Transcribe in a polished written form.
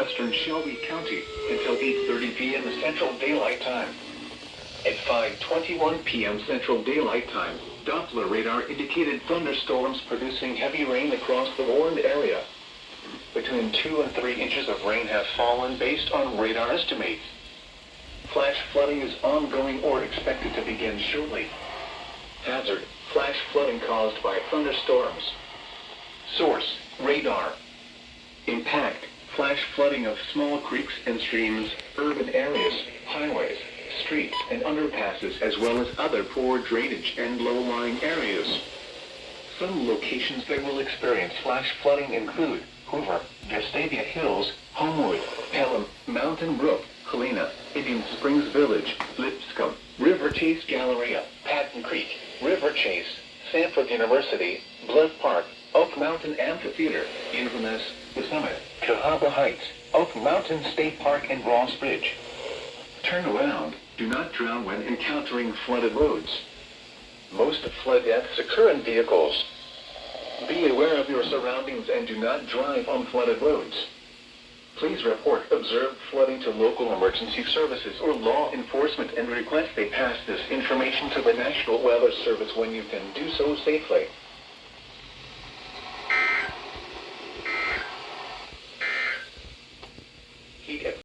western Shelby County until 8:30 p.m. Central Daylight Time. At 5:21 p.m. Central Daylight Time, Doppler radar indicated thunderstorms producing heavy rain across the warned area. Between 2 and 3 inches of rain have fallen based on radar estimates. Flash flooding is ongoing or expected to begin shortly. Hazard: flash flooding caused by thunderstorms. Source: radar. Impact: flash flooding of small creeks and streams, urban areas, highways, streets, and underpasses, as well as other poor drainage and low-lying areas. Some locations that will experience flash flooding include Hoover, Vestavia Hills, Homewood, Pelham, Mountain Brook, Helena, Indian Springs Village, Lipscomb, River Chase Galleria, Patton Creek, River Chase, Sanford University, Bluff Park, Oak Mountain Amphitheater, Inverness, The Summit, Cahaba Heights, Oak Mountain State Park, and Ross Bridge. Turn around. Do not drown when encountering flooded roads. Most flood deaths occur in vehicles. Be aware of your surroundings and do not drive on flooded roads. Please report observed flooding to local emergency services or law enforcement and request they pass this information to the National Weather Service when you can do so safely.